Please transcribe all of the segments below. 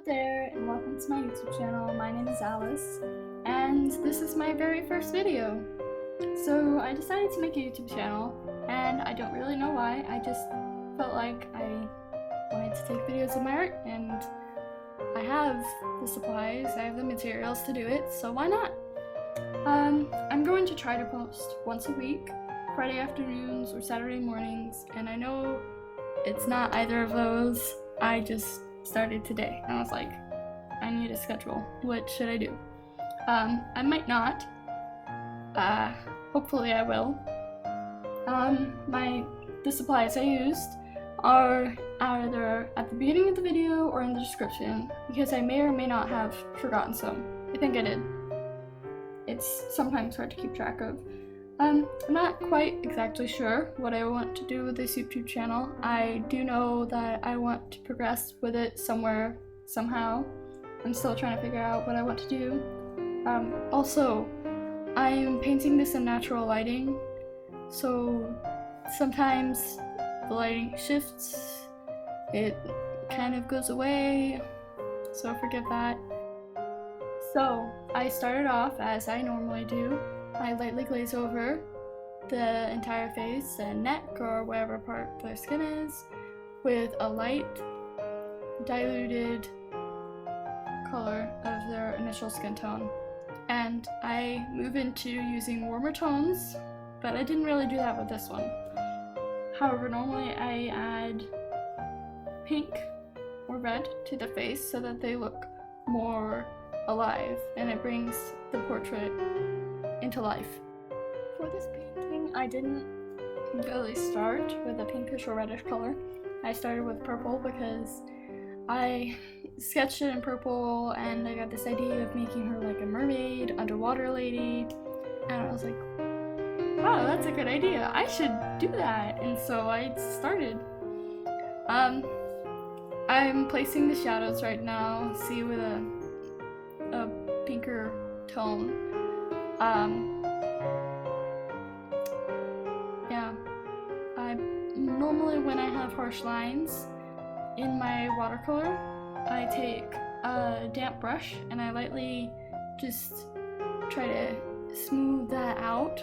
there, and welcome to my YouTube channel. My name is Alice, and this is my very first video. So I decided to make a YouTube channel, and I don't really know why. I just felt like I wanted to take videos of my art, and I have the supplies, I have the materials to do it, so why not? I'm going to try to post once a week, Friday afternoons or Saturday mornings, and I know it's not either of those. I just started today and I was like, I need a schedule. What should I do? I might not. Hopefully I will. The supplies I used are either at the beginning of the video or in the description because I may or may not have forgotten some. I think I did. It's sometimes hard to keep track of. I'm not quite exactly sure what I want to do with this YouTube channel. I do know that I want to progress with it somewhere, somehow. I'm still trying to figure out what I want to do. Also, I'm painting this in natural lighting, so sometimes the lighting shifts, it kind of goes away, so forgive that. So, I started off as I normally do. I lightly glaze over the entire face and neck or wherever part their skin is with a light diluted color of their initial skin tone. And I move into using warmer tones, but I didn't really do that with this one. However, normally I add pink or red to the face so that they look more alive and it brings the portrait into life. For this painting, I didn't really start with a pinkish or reddish color. I started with purple because I sketched it in purple and I got this idea of making her like a mermaid, underwater lady, and I was like, wow, that's a good idea. I should do that, and so I started. I'm placing the shadows right now, see, with a pinker tone. Yeah, normally when I have harsh lines in my watercolor, I take a damp brush and I lightly just try to smooth that out.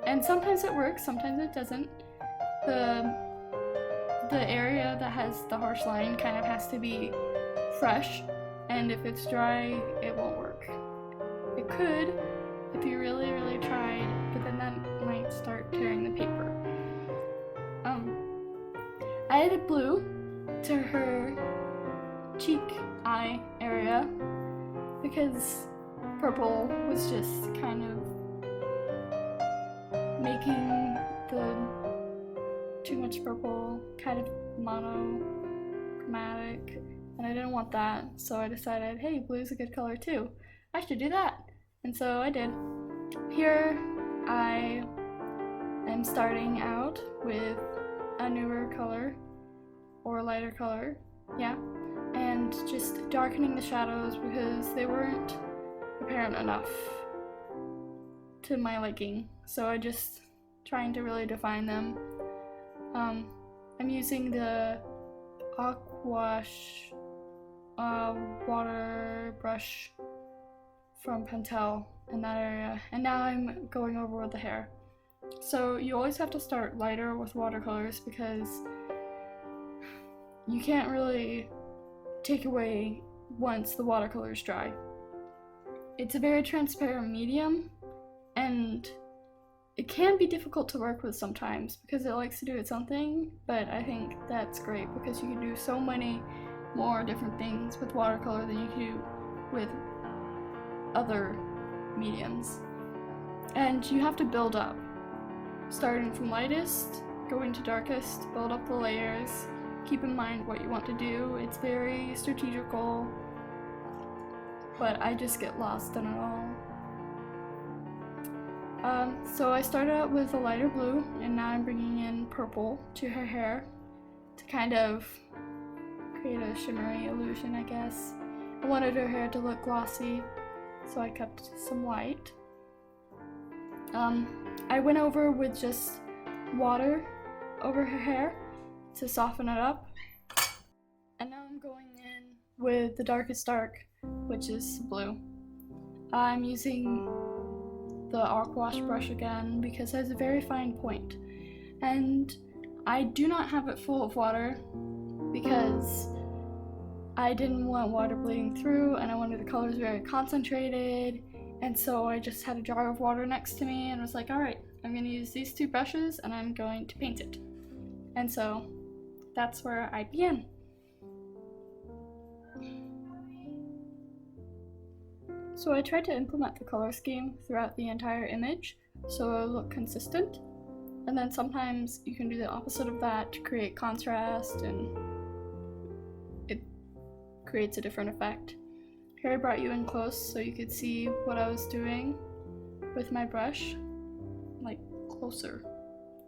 And sometimes it works, sometimes it doesn't. The area that has the harsh line kind of has to be fresh, and if it's dry, it won't work. It could, if you really, really tried, but then that might start tearing the paper. I added blue to her cheek eye area because purple was just kind of making the too much purple kind of monochromatic, and I didn't want that, so I decided, hey, blue's a good color too. I should do that. And so I did. Here I am starting out with a newer color or a lighter color, yeah, and just darkening the shadows because they weren't apparent enough to my liking. So I just trying to really define them. I'm using the Aquash water brush from Pentel in that area, and now I'm going over with the hair. So you always have to start lighter with watercolors because you can't really take away once the watercolor is dry. It's a very transparent medium, and it can be difficult to work with sometimes because it likes to do its own thing, but I think that's great because you can do so many more different things with watercolor than you can do with other mediums. And you have to build up, starting from lightest, going to darkest, build up the layers, keep in mind what you want to do. It's very strategical, but I just get lost in it all. So I started out with a lighter blue, and now I'm bringing in purple to her hair to kind of create a shimmery illusion, I guess. I wanted her hair to look glossy, so I kept some white. I went over with just water over her hair to soften it up, and now I'm going in with the darkest dark, which is blue. I'm using the Aquash brush again because it has a very fine point, and I do not have it full of water because I didn't want water bleeding through and I wanted the colors very concentrated, and so I just had a jar of water next to me and was like, alright, I'm going to use these two brushes and I'm going to paint it. And so that's where I began. So I tried to implement the color scheme throughout the entire image so it would look consistent, and then sometimes you can do the opposite of that to create contrast and it creates a different effect. Here I brought you in close so you could see what I was doing with my brush, like closer.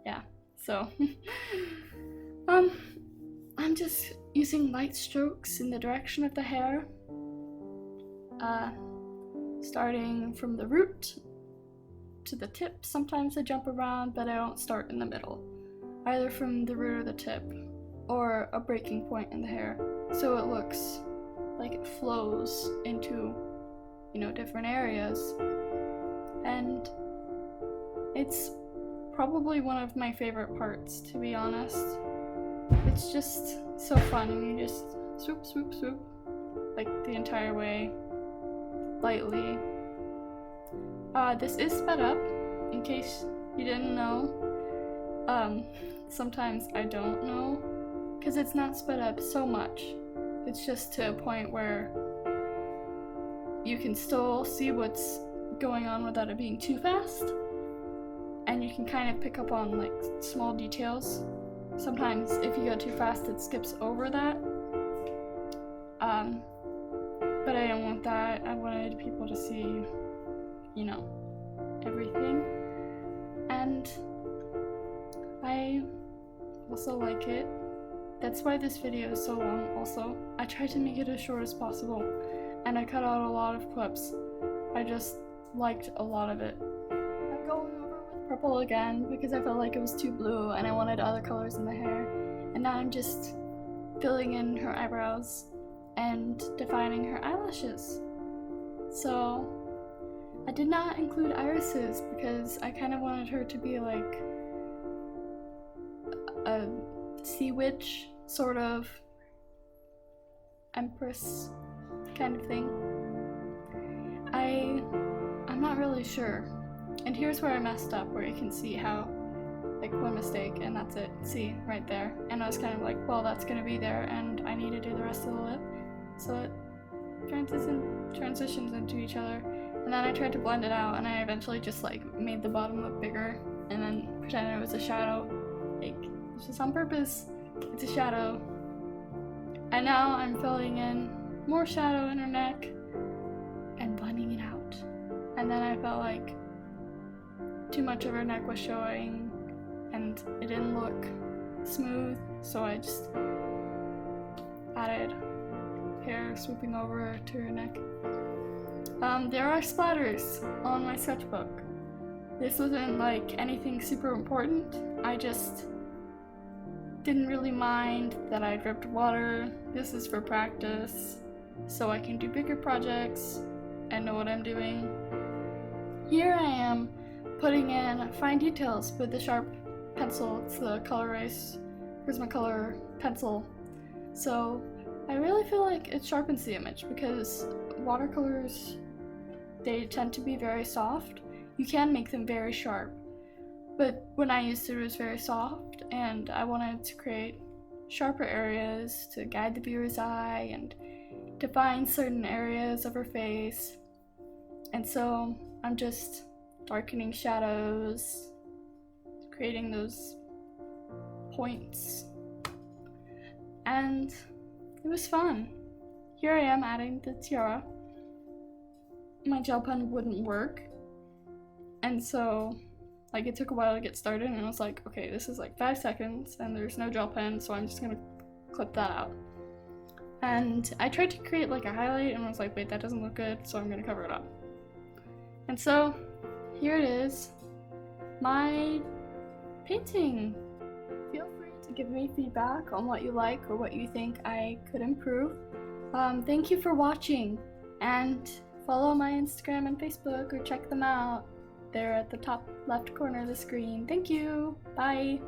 Yeah, so I'm just using light strokes in the direction of the hair, starting from the root to the tip. Sometimes I jump around, but I don't start in the middle, either from the root or the tip, or a breaking point in the hair, so it looks like it flows into, you know, different areas. And it's probably one of my favorite parts, to be honest. It's just so fun, and you just swoop, swoop, swoop, like the entire way, lightly. This is sped up, in case you didn't know. Sometimes I don't know, because it's not sped up so much. It's just to a point where you can still see what's going on without it being too fast, and you can kind of pick up on like small details. Sometimes if you go too fast it skips over that, but I didn't want that. I wanted people to see, you know, everything, and I also like it. That's why this video is so long also. I tried to make it as short as possible, and I cut out a lot of clips. I just liked a lot of it. I'm going over with purple again because I felt like it was too blue and I wanted other colors in the hair. And now I'm just filling in her eyebrows and defining her eyelashes. So I did not include irises because I kind of wanted her to be like a sea witch, sort of empress kind of thing. I'm not really sure. And here's where I messed up, where you can see how, like, one mistake and that's it. See, right there. And I was kind of like, well, that's gonna be there and I need to do the rest of the lip. So it transitions into each other. And then I tried to blend it out and I eventually just like made the bottom look bigger and then pretended it was a shadow. Like, it's just on purpose. It's a shadow. And now I'm filling in more shadow in her neck and blending it out. And then I felt like too much of her neck was showing and it didn't look smooth, so I just added hair swooping over to her neck. There are splatters on my sketchbook. This wasn't like anything super important. I just didn't really mind that I dripped water. This is for practice, so I can do bigger projects and know what I'm doing. Here I am putting in fine details with the sharp pencil. It's the Colerase Prismacolor pencil. So I really feel like it sharpens the image because watercolors, they tend to be very soft. You can make them very sharp, but when I used it, it was very soft, and I wanted to create sharper areas to guide the viewer's eye and define certain areas of her face. And so I'm just darkening shadows, creating those points, and it was fun. Here I am adding the tiara. My gel pen wouldn't work, and so like it took a while to get started, and I was like, okay, this is like 5 seconds and there's no gel pen, so I'm just gonna clip that out. And I tried to create like a highlight and I was like, wait, that doesn't look good, so I'm gonna cover it up. And so here it is, my painting. Feel free to give me feedback on what you like or what you think I could improve. Thank you for watching, and follow my Instagram and Facebook or check them out. They're at the top left corner of the screen. Thank you. Bye.